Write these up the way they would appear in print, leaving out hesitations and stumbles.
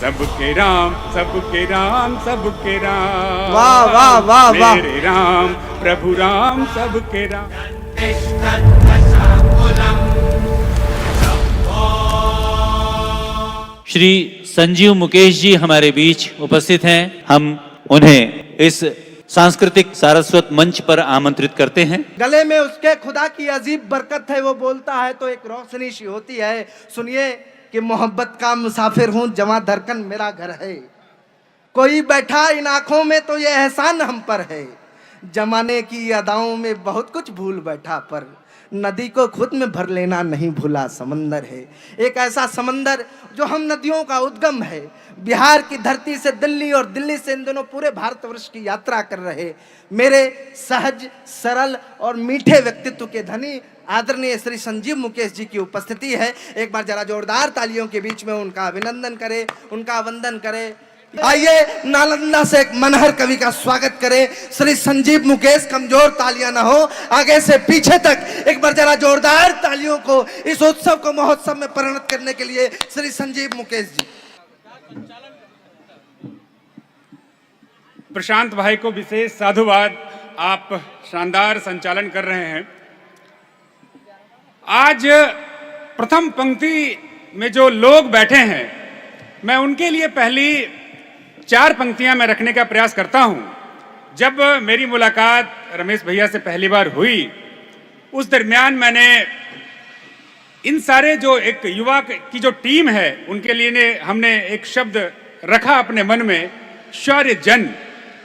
सबके राम सबके राम सबके राम। वाह वाह वाह वाह। मेरे राम प्रभु राम सबके राम। श्री संजीव मुकेश जी हमारे बीच उपस्थित हैं। हम उन्हें इस सांस्कृतिक सारस्वत मंच पर आमंत्रित करते हैं। गले में उसके खुदा की अजीब बरकत है, वो बोलता है तो एक रोशनी सी होती है। सुनिए कि मोहब्बत का मुसाफिर हूँ, जवां धड़कन मेरा घर है। कोई बैठा इन आंखों में तो ये एहसान हम पर है। जमाने की अदाओं में बहुत कुछ भूल बैठा, पर नदी को खुद में भर लेना नहीं भूला समंदर है। एक ऐसा समंदर जो हम नदियों का उद्गम है। बिहार की धरती से दिल्ली और दिल्ली से इन दोनों पूरे भारतवर्ष की यात्रा कर रहे मेरे सहज सरल और मीठे व्यक्तित्व के धनी आदरणीय श्री संजीव मुकेश जी की उपस्थिति है। एक बार जरा जोरदार तालियों के बीच में उनका अभिनंदन करें, उनका वंदन करें। आइए नालंदा से एक मनहर कवि का स्वागत करें, श्री संजीव मुकेश। कमजोर तालियां ना हो, आगे से पीछे तक एक बार जरा जोरदार तालियों को इस उत्सव को महोत्सव में परिणत करने के लिए श्री संजीव मुकेश जी। प्रशांत भाई को विशेष साधुवाद, आप शानदार संचालन कर रहे हैं। आज प्रथम पंक्ति में जो लोग बैठे हैं, मैं उनके लिए पहली 4 पंक्तियां मैं रखने का प्रयास करता हूं। जब मेरी मुलाकात रमेश भैया से पहली बार हुई, उस दरमियान मैंने इन सारे जो एक युवा की जो टीम है उनके लिए हमने एक शब्द रखा अपने मन में, शौर्य जन।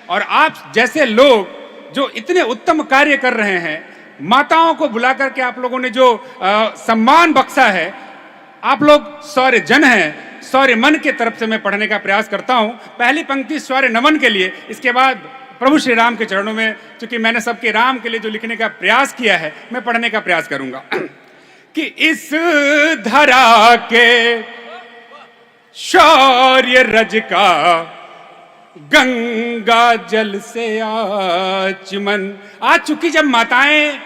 और आप जैसे लोग जो इतने उत्तम कार्य कर रहे हैं, माताओं को बुला करके आप लोगों ने जो सम्मान बख्शा है, आप लोग शौर्य जन हैं। शौर्य मन के तरफ से मैं पढ़ने का प्रयास करता हूं। पहली पंक्ति शौर्य नमन के लिए, इसके बाद प्रभु श्री राम के चरणों में, क्योंकि मैंने सबके राम के लिए जो लिखने का प्रयास किया है, मैं पढ़ने का प्रयास करूंगा कि इस धरा के शौर्य रज का गंगा जल से आचमन। आज चूंकि जब माताएं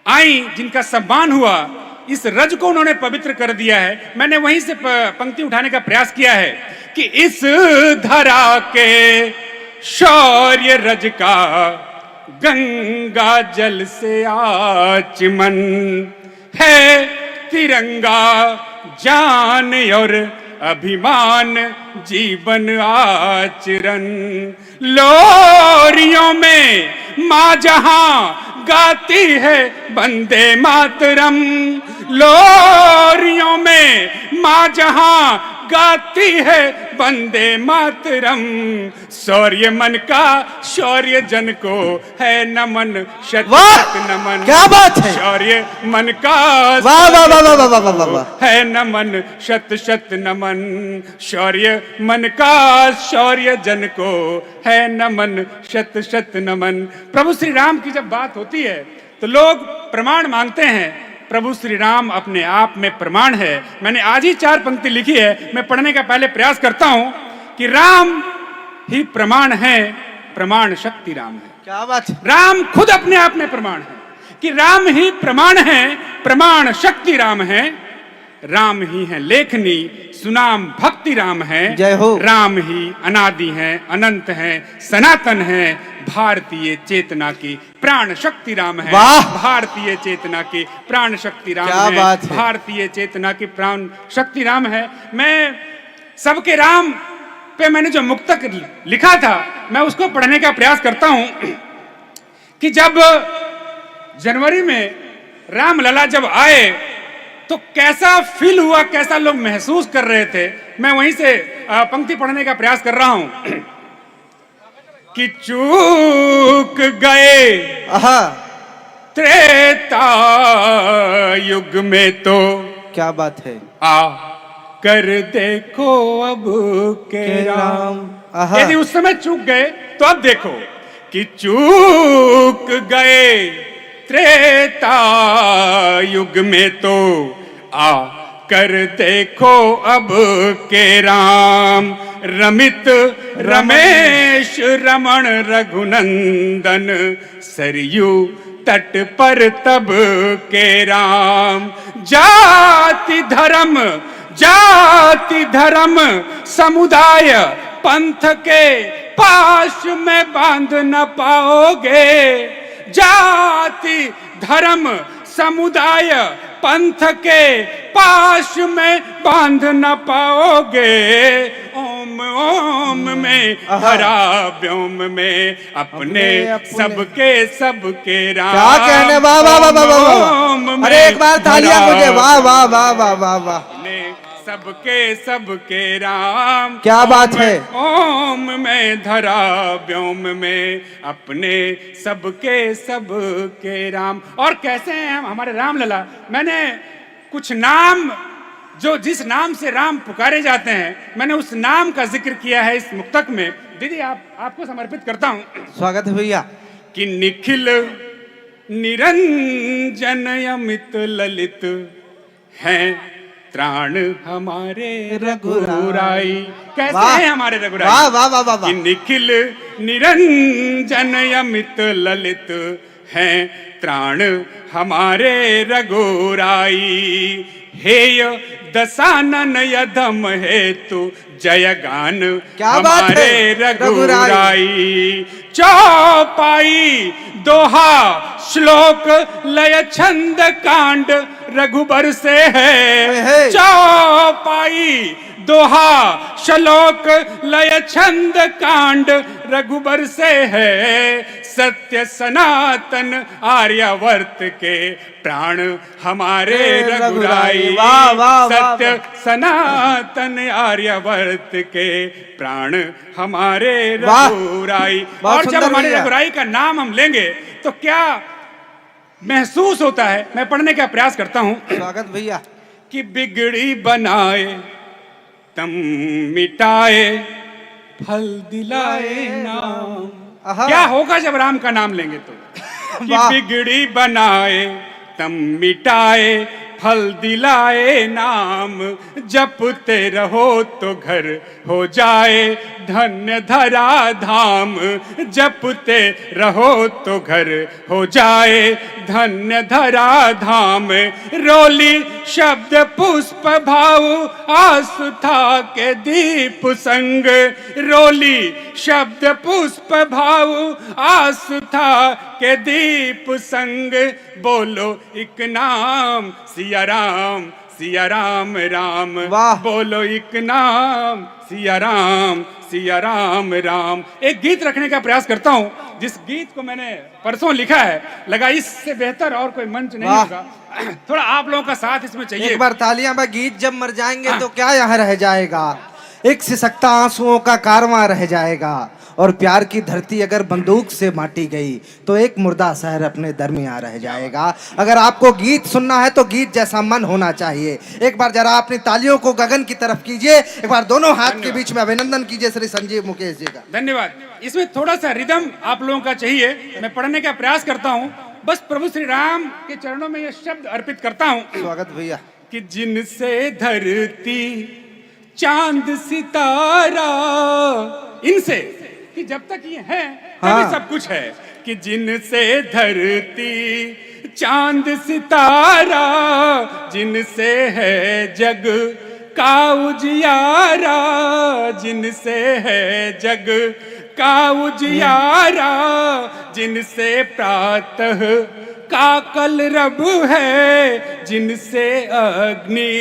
आई, जिनका सम्मान हुआ, इस रज को उन्होंने पवित्र कर दिया है। मैंने वहीं से पंक्ति उठाने का प्रयास किया है कि इस धरा के शौर्य रज का गंगा जल से आचमन है। तिरंगा जान और अभिमान जीवन आचरण। लोरियों में माँ जहां गाती है वंदे मातरम। लोरियों में माँ जहां गाती है वंदे मातरम। शौर्य मन का शौर्य जन को है नमन, शत शत नमन। क्या बात है। शौर्य मन का वाह वाह वाह वाह वाह वाह वाह है नमन, शत शत नमन। शौर्य मन का शौर्य जन को है नमन, शत शत नमन। प्रभु श्री राम की जब बात होती है तो लोग प्रमाण मांगते हैं। प्रभु श्री राम अपने आप में प्रमाण है। मैंने आज ही 4 पंक्ति लिखी है, मैं पढ़ने का पहले प्रयास करता हूं कि राम ही प्रमाण है, प्रमाण शक्ति राम है। क्या बात है। राम खुद अपने आप में प्रमाण है कि राम ही प्रमाण है, प्रमाण शक्ति राम है। राम ही है लेखनी, सुनाम भक्ति राम है। जय हो। राम ही अनादि हैं, अनंत हैं, सनातन हैं। भारतीय चेतना की प्राण शक्ति राम है। वाह। भारतीय चेतना की प्राण शक्ति राम क्या है। बात है। भारतीय चेतना की प्राण शक्ति राम है। मैं सबके राम पे मैंने जो मुक्तक लिखा था, मैं उसको पढ़ने का प्रयास करता हूं कि जब जनवरी में राम लला जब आए तो कैसा फील हुआ, कैसा लोग महसूस कर रहे थे। मैं वहीं से पंक्ति पढ़ने का प्रयास कर रहा हूं कि चूक गए त्रेता युग में तो क्या बात है। आ कर देखो अब के राम। यदि उस समय चूक गए तो अब देखो कि चूक गए त्रेता युग में तो आ कर देखो अब के राम। रमित रमेश रमण रघुनंदन सरयू तट पर तब के राम। जाति धर्म जाति धर्म समुदाय पंथ के पाश में बांध न पाओगे, जाति धर्म समुदाय पंथ के पाश में बांध न पाओगे। ओम ओम में हरा व्योम में अपने सबके सबके राम। क्या कहने, वाह वाह वाह वाह वाह। ओम में अरे एक बार तालियां हरा मुझे, वाह वाह वाह वाह वाह वाह। अपने सबके सबके राम। क्या बात है। ओम में धरा व्योम में अपने सबके सबके राम। और कैसे हैं हम हमारे राम लला। मैंने कुछ नाम जो जिस नाम से राम पुकारे जाते हैं, मैंने उस नाम का जिक्र किया है इस मुक्तक में। दीदी आपको समर्पित करता हूं। स्वागत है भैया। कि निखिल निरंजन अमित ललित हैं त्राण हमारे रघुराई। कैसे हैं हमारे रघुराई। वाह वाह वाह वाह। कि निखिल निरंजन अमित ललित हैं त्राण हमारे रघुराई। हेय दशानन यदम हेतु जय गान क्या बात हमारे है, रघुराई। चौपाई दोहा श्लोक लय छंद कांड रघुबर से है। चौपाई दोहा श्लोक लय छंद कांड रघुबर से है। सत्य सनातन आर्यवर्त के प्राण हमारे रघुराई। वाह वाह। सत्य सनातन आर्यवर्त के प्राण हमारे रघुराई। और जब हमारे रघुराई का नाम हम लेंगे तो क्या महसूस होता है, मैं पढ़ने का प्रयास करता हूं। स्वागत भैया। कि बिगड़ी बनाए तम मिटाए फल दिलाए नाम। क्या होगा जब राम का नाम लेंगे तो। कि बिगड़ी बनाए तम मिटाए फल दिलाए नाम। जपते रहो तो घर हो जाए धन्य धरा धाम। जपते रहो तो घर हो जाए धन्य धरा धाम। रोली शब्द पुष्प भाव आस्था के दीप संग। रोली शब्द पुष्प भाव आस्था के दीप संग। बोलो एक नाम सिया राम राम। बोलो एक नाम सिया राम राम। एक गीत रखने का प्रयास करता हूं जिस गीत को मैंने परसों लिखा है। लगा इससे बेहतर और कोई मंच नहीं होगा। थोड़ा आप लोगों का साथ इसमें चाहिए। एक बार तालियां। मैं गीत जब मर जाएंगे तो क्या यहाँ रह जाएगा। एक सिसकता आंसुओं का कारवां रह जाएगा। और प्यार की धरती अगर बंदूक से माटी गई तो एक मुर्दा शहर अपने दरमियां रह जाएगा। अगर आपको गीत सुनना है तो गीत जैसा मन होना चाहिए। एक बार जरा अपनी तालियों को गगन की तरफ कीजिए। एक बार दोनों हाथ के बीच में अभिनंदन कीजिए श्री संजीव मुकेश जी का। धन्यवाद। इसमें थोड़ा सा रिदम आप लोगों का चाहिए। मैं पढ़ने का प्रयास करता हूँ। बस प्रभु श्री राम के चरणों में ये शब्द अर्पित करता हूँ। स्वागत भैया। कि जिनसे धरती चांद सितारा, इनसे कि जब तक ये है तभी सब कुछ है। कि जिनसे धरती चांद सितारा, जिनसे है जग का उजियारा। जिनसे है जग का उजियारा, जिनसे प्रातः का कलरव है। जिनसे अग्नि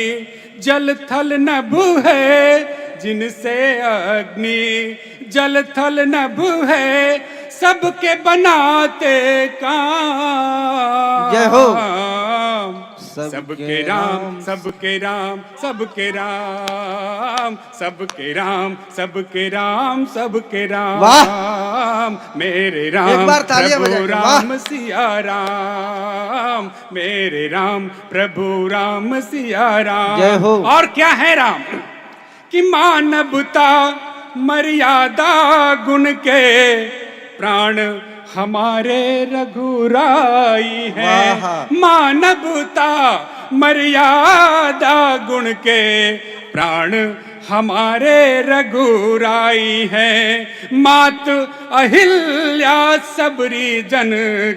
जल थल नभ है। जिनसे अग्नि जल थल नभ है। सबके बनाते काम। जय हो। सबके राम सबके राम सबके राम सबके राम सबके राम सबके राम। मेरे राम एक बार तालियां प्रभु बजाइए। राम सिया राम। मेरे राम प्रभु राम सिया राम। जय हो। और क्या है राम। कि मानवता मर्यादा गुण के प्राण हमारे रघुराई है। मानवता मर्यादा गुण के प्राण हमारे रघुराई है। मात अहिल्या सबरी जन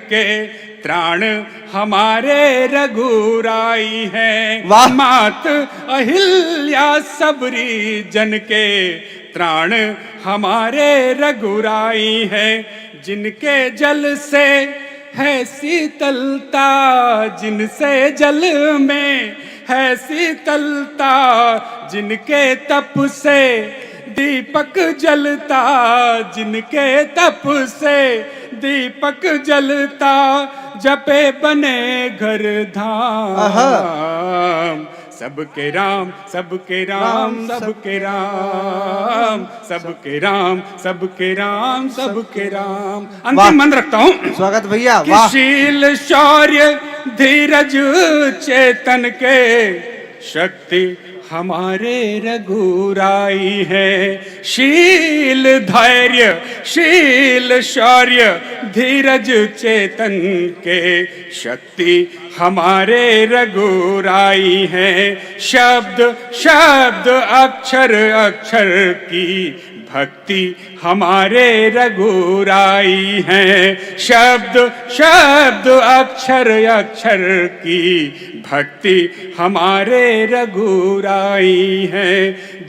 के त्राण हमारे रघुराई है। वाह। मात अहिल्या सबरी जन के त्राण हमारे रघुराई है। जिनके जल से है शीतलता, जिनसे जल में है शीतलता, जिनके तप से दीपक जलता, जिनके तप से दीपक जलता, जपे बने घर धाम। सबके राम सबके राम सबके राम सबके राम सबके राम सबके राम। वाह। अंतिम मंत्र रखता हूं। स्वागत भैया, कि वाह। शील शौर्य धीरज चेतन के शक्ति हमारे रघुराई है। शील धैर्य शील शौर्य धीरज चेतन के शक्ति हमारे रघुराई है। शब्द शब्द अक्षर अक्षर की भक्ति हमारे रघुराई है। शब्द शब्द अक्षर अक्षर की भक्ति हमारे रघुराई है।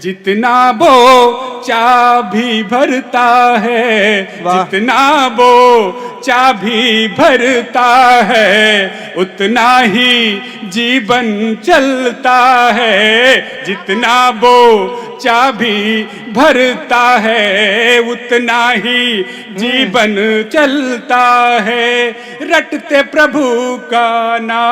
जितना वो चाभी भरता है, जितना वो चाभी भरता है, उतना ही जीवन चलता है। जितना वो चाभी भरता है, उतना ही जीवन चलता है। रटते प्रभु का नाम,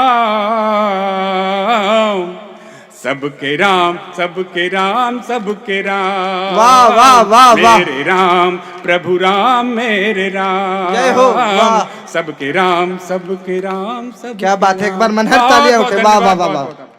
सबके राम सबके राम सबके राम। वाह वाह वाह वाह। मेरे राम प्रभु राम मेरे राम। जय हो, वाह। सबके राम सबके राम सबके क्या बात है, एक बार राम। मनहर तालियां बहुत उठे, बहुत वाह वाह धन्यवाद, वाह बहुत वाह। बहुत।